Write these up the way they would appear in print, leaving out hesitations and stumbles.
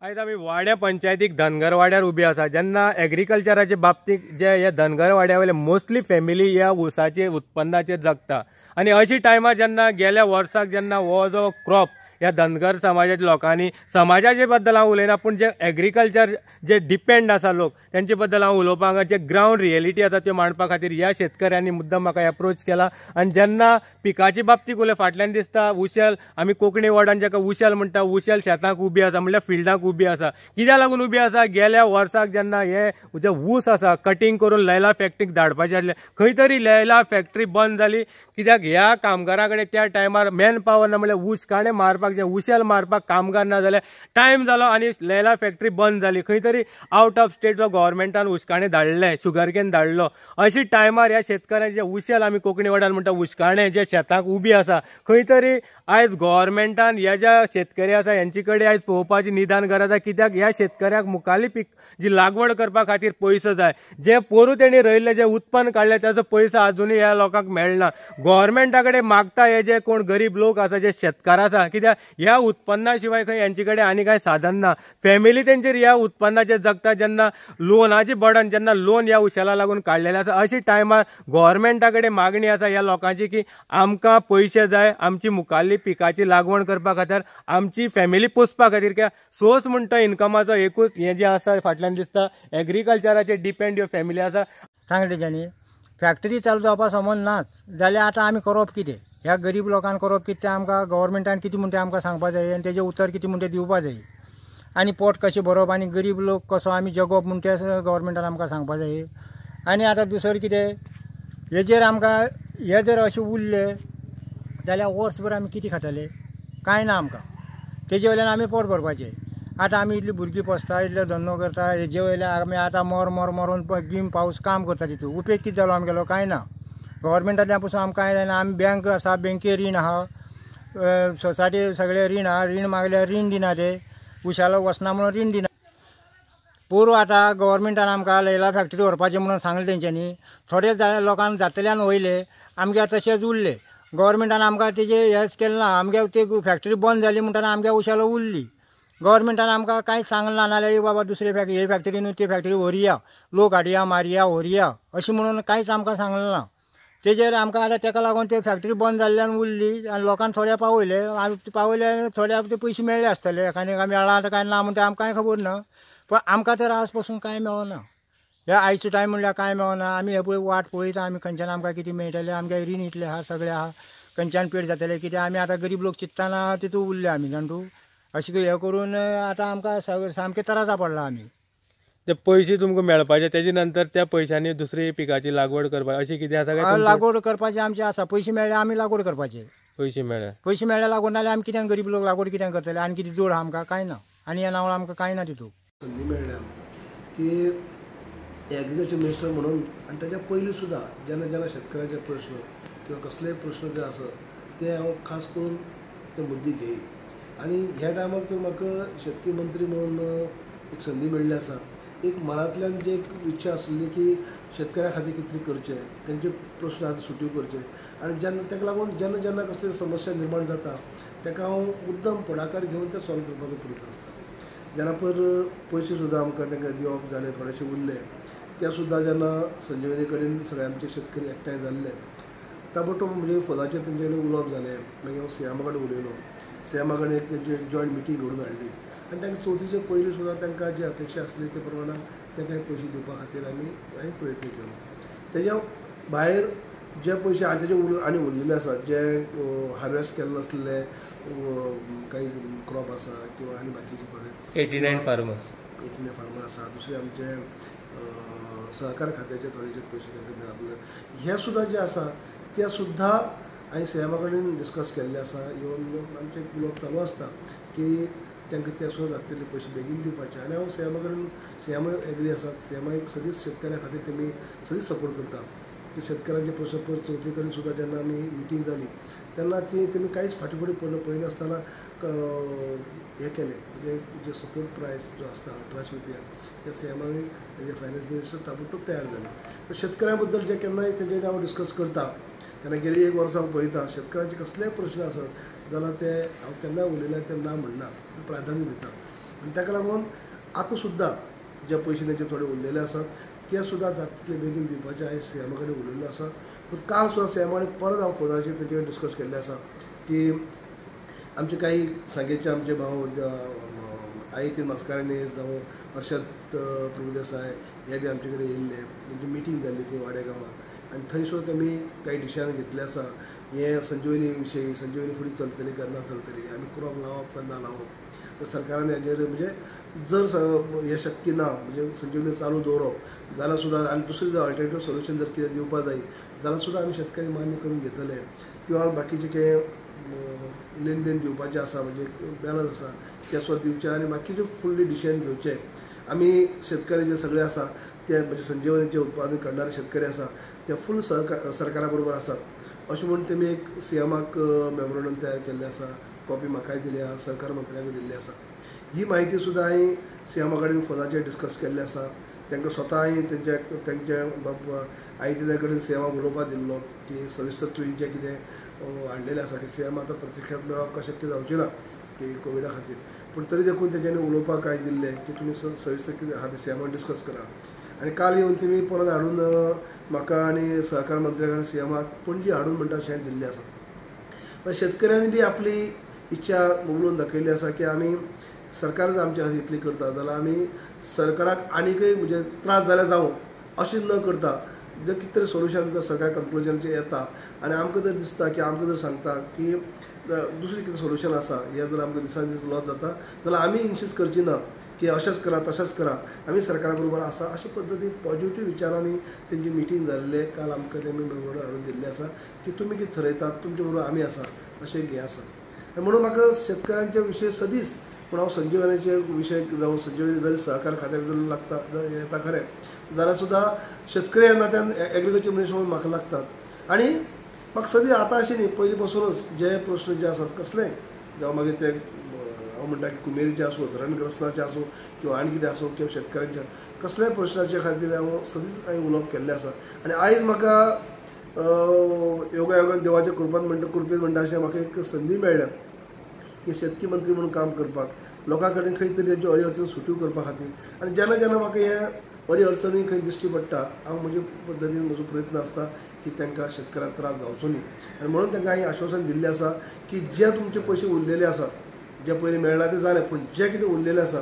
आयज आमी वाड्या पंचायतीक धनगर वाड्यार उबी आसा। जेन्ना एग्रीकल्चराचे बाबतीत जे ह्या धनगर वाड्यावयले मोस्टली फॅमिली ह्या ऊसाचे उत्पन्नाचेर जगता आनी अशी टायमार जेन्ना गेल्या वर्साक जेन्ना हो जो क्रॉप ह्या धनगर समाजाच्या लोकांनी समाजाचे बद्दल हांव उलयना पूण जे एग्रीकल्चर जे डिपेंड आसा लोक त्यांचे बद्दल हांव उलोवपाक जे ग्राउंड रियलिटी आसा त्यो मांडपा खातीर ह्या शेतकऱ्यांनी मुद्दम म्हाका अप्रोच केला। आनी जेन्ना पिकाची बाबतीत उलय फाटल्यान दिसता उशेल आमी कोंकणी वर्डान जाका उशेल म्हणटा उशेल शेतांक उबी आसा म्हणल्यार फिल्डांक उबी आसा। कित्याक लागून उबी आसा गेल्या वर्साक जेन्ना हे जे ऊस आसा कटिंग करून लैला फॅक्टरीक धाडपाचे आसले खंय तरी लैला फॅक्टरी बंद जाली। कित्याक ह्या कामगारां कडेन त्या टायमार मॅन पावर ना म्हणल्यार ऊस काणे मारपाक जे उशेल मारपाक कामगार ना जाल्यार टायम जालो आनी लैला फॅक्टरी बंद जाली। खंय तरी आउट ऑफ स्टेट जो गव्हर्मेंटान उशकाणे धाडले शुगरकेन धाडलो। अशी टायमार ह्या शेतकऱ्यांचे जे उशेल आमी कोंकणी वर्डान म्हणटा उशकाणे जे शेतांक उबी आसा खंय तरी आयज गव्हर्मेंटान ह्या ज्या शेतकरी आसा यांची कडेन आयज पळोवपाची निदान गरज आहे। कित्याक ह्या शेतकऱ्याक मुखाल्ली पीक जी लागवड करपा खातीर पयसो जाय। जे पोरू तेणी रोयल्ले जे उत्पन्न काडले त्याचो पयसो अजूनही ह्या लोकांक मेळना। गव्हर्मेंटा कडेन मागता हे जे कोण गरीब लोक आसा जे शेतकार आसा कित्याक ह्या उत्पन्ना शिवाय खंय यांची कडेन आनी कांय साधन ना। फॅमिली तेंचेर ह्या उत्पन्नाचेर जगता जेन्ना लोनाची बर्डन जेन्ना लोन ह्या उशेला लागून काडलेले आसा। अशी टायमार गव्हर्मेंटा कडेन मागणी आसा ह्या लोकांची की आमकां पयशे जाय आमची मुखाल्ली पिकाची लागवड करपा खातीर आमची फॅमिली पोसपा खातीर कित्याक सोर्स म्हणटा इन्कमाचो एकूच हे जे आसा फाटल्यान दिसता एग्रीकल्चराचेर डिपेंड ह्यो फॅमिली आसा। सांगले तेच्यांनी फॅक्टरी चालू जावपा समज नाच जाल्यार आतां आमी करप कितें? ह्या गरीब लोकांक करप कितें? आमकां गव्हर्मेंटान कितें म्हणटा आमकां सांगपा जाय आनी तेजें उतर कितें म्हणटा दिवपा जाय आनी पोट कशें भरप आनी गरीब लोक कसो आमी जगप म्हूण तें गव्हर्मेंटान आमकां सांगपा जाय। आनी आतां दुसरें कितें हेजेर आमकां हे जर अशें उरले जाल्यार वर्सभर आमी कितें खाताले? कांय ना आमकां। तेजे वयल्यान आमी पोट भरपाचें। आतां आमी इतलीं भुरगीं पोसता इतले धंदो करता हेजे वयल्यान आमी आतां मरून गीम पावस काम करता तितून उपेग कितें जालो आमगेलो? कांय ना। गव्हर्मेंटांतल्यान पसून आमकां कांय जायना। आमी बँक आसा बँकेर रीण आहा सोसायटी सगळे रीण आहा रीण मागल्यार रीण दिना ते उशालो वचना म्हणून रीण दिना। पोरू आतां गव्हर्मेंटान आमकां लैला फॅक्टरी व्हरपाचें म्हणून सांगलें तेंच्यांनी थोडे लोकांक जातल्यान वयले आमगे तशेंच उरले। गव्हर्मेंटान आमकां तेजें हेंच केलें ना। आमगे ती फॅक्टरी बंद जाली म्हणटना आमगे उशालो उरली। गव्हर्मेंटान आमकां कांयच सांगलें ना नाल्यार बाबा दुसरे हे फॅक्टरी न्हू ती फॅक्टरी व्हरया लोक हाडया मारया व्हरया अशें म्हणून कांयच आमकां सांगलें ना। तेजेर आमकां आतां तेका लागून ते फॅक्टरी बंद जाल्ल्यान उरली आनी लोकांक थोड्या पावयले थोड्याक ते पयशे मेळ्ळे आसतले एकांक मेळ्ळा आतां कांय ना म्हणटा आमकां कांय खबर ना। पण आमकां तर आज पासून कांय मेळना। हे आयचो टायम म्हणल्यार कांय मेळना। आमी हे पळय वाट पळयता आमी खंयच्यान आमकां कितें मेळटलें। आमगे रीण इतलें आहा सगळें आहा खंयच्यान पेड जातलें कित्याक आमी आतां गरीब लोक चिंतताना तितून उरले आमी जाण तूं अशें हे करून आतां आमकां सामकें त्रासा पडला। आमी ते पयशे तुमकां मेळपाचे तेजे नंतर त्या पयशांनी दुसरी पिकाची लागवड करपाची अशी कितें आसा काय? लागवड करपाचें आमचें आसा। पयशे मेळ्ळे आमी लागवड करपाचें। पयशे मेळ्ळे लागवड नाल्यार आमी कित्याक गरीब लोक लागवड कित्याक करतले? आनी कितें जोड आहा आमकां? कांय ना। आनी ह्या नावां आमकां कांय ना तितून संदी मेळ्ळ्या की एग्रीकल्चर मिनिस्टर म्हणून आनी ताच्या पयलीं सुद्दां जेन्ना जेन्ना शेतकऱ्याचे प्रश्न किंवा कसलेय प्रश्न जे आसा ते हांव खास करून ते मुद्दे घेयी आनी ह्या टायमार तर म्हाका शेतकी मंत्री म्हणून एक संदी मेळ्ळी आसा। एक मनांतल्यान जे एक इच्छा आसली की शेतकऱ्या खातीर कितें करचें तेंचे प्रश्न आतां सुट्यो करचे आनी जेन्ना ताका लागून जेन्ना जेन्ना कसली समस्या निर्माण जाता ताका हांव मुद्दम फुडाकार घेवन ते सॉल्व करपाचो प्रयत्न आसता। जेन्ना पयर पयशे सुद्दां आमकां तांकां दिवप जालें थोडेशे उरले ते सुद्दां जेन्ना संजीवनी कडेन सगळे आमचे शेतकरी एकठांय जाल्ले ताबडतोब म्हणजे फोनाचेर तेंचे कडेन उलोवप जालें। मागीर हांव सीएमा कडेन उलयलो। सीएमा कडेन एक तेंची जॉयंट मिटींग घडोवन हाडली आनी तांकां चवथीचे पयलीं सुद्दां तांकां जी अपेक्षा आसली ते प्रमाणे तांकां पयशे दिवपा खातीर हांवें प्रयत्न केलो। तेज्या भायर जे पयशे तेजे आनी उरलेले आसा जे हार्वेस्ट केल्ले नासलेले काही क्रॉप आसा किंवा आनी बाकीचे थोडे 89 फार्मर आसा दुसरे आमचे सहकार खात्याचे थोडेशे पयशे तांकां मेळाले हे सुद्दां जे आसा ते सुद्दां हांवें सीएमा कडेन डिस्कस केल्ले आसा। इवन आमचे उलोवप चालू आसता की तांकां ते सुद्दां जातले पयशे बेगीन दिवपाचे आनी हांव सीएमा कडेन सीएमा एग्री आसात। सीएमा एक सदींच शेतकऱ्या खातीर तेमी सदींच सपोर्ट करता की शेतकऱ्यांचे प्रश्न पयर चवथी कडेन सुद्दां जेन्ना आमी मिटींग जाली तेन्ना तेमी कांयच फाटीफुडें पळयनासतना हे केलें म्हणजे जे सपोर्ट प्रायस जो आसता 1800 रुपया त्या सीएमान तेजे फायनान्स मिनिस्टर ताबडतोब तयार जाले। शेतकऱ्यां बद्दल जे केन्नाय तेंचे कडेन हांव डिस्कस करता तेन्ना गेली एक वर्स हांव पळयता शेतकऱ्यांचे कसलेय प्रश्न आसत जाल्यार ते हांव केन्नाय उलयल्यार ते ना म्हणना प्राधान्य दिता। आनी ताका लागून आतां सुद्दां जे पयशे तेंचे थोडे उरलेले आसात ते सुद्दां जाता तितले बेगीन दिवपाचें हांवें सीएमा कडेन उलयल्लो आसा. पूण काल सुद्दां सीएमान परत हांव फोनाचेर तेंचे कडेन डिस्कस केल्लें आसा की आमचे काही सांगेचे आमचे भाव आयतीन मस्कारांनी जावं हर्षद प्रभुदेसाय हे बी आमचे कडेन येयल्ले. तेंची मिटींग जाल्ली थंय वाड्या गांवांत आनी थंयसर तेमी काही डिसिजन घेतले आसा. हे संजीवनी विशयी संजीवनी फुडें चलतली केन्ना चलतली, आमी क्रॉप लावप केन्ना लावप, तर सरकारान हेजेर म्हणजे जर हे शक्य ना म्हणजे संजीवनी चालू दवरप जाल्यार सुद्दां आनी दुसरी जर अल्टरनेटीव सोल्युशन जर कितें दिवपा जाय जाल्यार सुद्दां आमी शेतकरी मान्य करून घेतले. किंवा बाकीचे कितें लेन देन दिवपाचें आसा म्हणजे बॅलन्स आसा ते सुद्दां दिवचे आनी बाकीचे फुल्ली डिसिजन घेवचे. आमी शेतकरी जे सगळे आसा ते म्हणजे संजीवनीचे उत्पादन करणारे शेतकरी आसा ते फूल सरकारा बरोबर आसात अशें म्हणून तेमी एक सीएमाक मेमोरंडम तयार केल्लें आसा. कॉपी म्हाकाय दिली आसा, सहकार मंत्र्याकूय दिल्ली आसा. ही म्हायती सुद्दां हांवें सीएमा कडेन फोनाचेर डिस्कस केल्ली आसा. तांकां स्वता हांवें तेंचे आयतील्या कडेन सीएमाक उलोवपाक दिल्लो की सविस्तर तुवेंचें कितें हाडलेलें आसा की सीएम आतां प्रत्यक्षांत मेळप शक्य जावचें ना की कोविडा खातीर. पूण तरी देखून तेंच्यांनी उलोवपाक हांवें दिल्लें की तुमी सविस्तर कितें आहा तें सीएमान डिस्कस करा. आनी काल येवन तेमी परत हाडून म्हाका आनी सहकार मंत्र्याक आनी सीएमाक पणजी हाडून म्हणटा अशें दिल्लें आसा. पण शेतकऱ्यांनी बी आपली इच्छा उलोवन दाखयल्ली आसा की आमी सरकार जर आमच्या खातीर इतली करता जाल्यार आमी सरकाराक आनीकय म्हणजे त्रास जाल्यार जावं अशें न करता जर कितें तरी सोल्युशन जर सरकार कन्क्लुजनाचेर येता आनी आमकां जर दिसता की आमकां जर सांगता की दुसरें कितें सोल्युशन आसा हें जर आमकां दिसान दीस लॉस जाता जाल्यार आमी इन्सिस्ट करची ना की अशेंच करा तशेंच करा, आमी सरकारा बरोबर आसा अशे पद्दतीन पॉजिटीव विचारांनी तेंची मिटींग जाल्ले. काल आमकां तेमी मेमोरंडम हाडून दिल्लें आसा की तुमी कितें थरयतात तुमचे बरोबर आमी आसा अशें हें आसा. म्हणून म्हाका शेतकऱ्यांच्या विशय सदींच पूण हांव संजीवनाचे विशय जावं संजीवनी जरी सहकार खात्या भितर लागता येता खरें जाल्यार सुद्दां शेतकरी नात्यान एग्रीकल्चर मिनिस्टर म्हणून म्हाका लागतात. आनी म्हाका सदीं आतां अशें न्ही पयलीं पासूनच जे प्रश्न जे आसात कसलेय जावं मागीर ते हांव म्हणटा की कुमेरीचे आसूं धरणग्रस्तांचे आसूं किंवा आनी कितें आसूं किंवा शेतकऱ्यांच्या कसल्याय प्रश्नाच्या खातीर हांव सदींच हांवें उलोवप केल्लें आसा. आनी आयज म्हाका योगायोगान देवाच्या कृपेन म्हणटा अशें म्हाका एक संदी मेळ्ळ्या की शेतकी मंत्री म्हणून काम करपाक लोकां कडेन खंय तरी तेंच्यो अडी सुट्यो करपा खातीर. आनी जेन्ना जेन्ना म्हाका हे अडी अडचणी खंय दिश्टी पडटा हांव म्हजे पद्दतीन म्हजो प्रयत्न आसता की तांकां शेतकऱ्यांक त्रास जावचो न्ही. आनी म्हणून तांकां हांवें आश्वासन दिल्लें आसा की जे तुमचे पयशे उरलेले आसा जे पयलीं मेळ्ळा ते जालें पूण जे कितें उरलेले आसा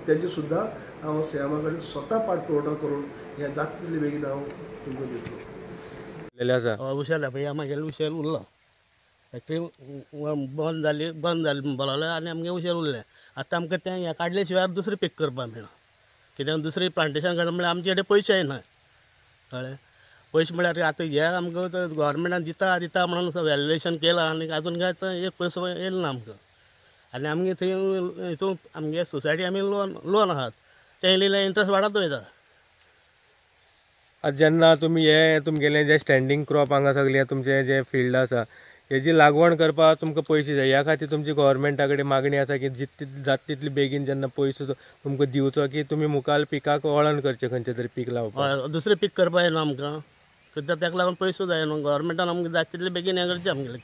तेजे सुद्दां हांव सीएमा कडेन स्वता पाठपुरावो करून हे जाता तितले बेगीन हांव तुमकां दितलो. उशेल पळय म्हागेलें उशेल उरलो फॅक्टरी बंद जाली बोलावलें आनी आमगे उशेल उरलें. आतां आमकां तें हें काडले शिवाय दुसरें पीक करपाक मेळना. कित्याक दुसरें प्लांटेशन करता म्हळ्यार आमचे कडेन पयशे येना कळ्ळें. पयशे म्हळ्यार आतां हे आमकां गव्हर्मेंटान दिता म्हणून वॅल्युएशन केलां आनी आजून कांय एक पयसो येयलो ना आमकां. आनी आमगे थंय हितून आमगे सोसायटी आमी लोन आहात ते इल्लें इंट्रस्ट वाडत वयता. जेन्ना तुमी हे तुमगेलें जे स्टँडींग क्रॉप हांगा सगळे तुमचे जे फिल्ड आसा हेजी लागवण करपाक तुमकां पयशे जाय. ह्या खातीर तुमची गव्हर्मेंटा कडेन मागणी आसा की जाता तितली बेगीन जेन्ना पयसो तुमकां दिवचो की तुमी मुखाल पिकाक वळण करचें खंयचें तरी पीक लावपाक. दुसरें पीक करपाक येना आमकां कित्याक ताका लागून पयसो जाय न्हू. गव्हर्मेंटान आमकां जाता तितले बेगीन हें करचें आमगेलें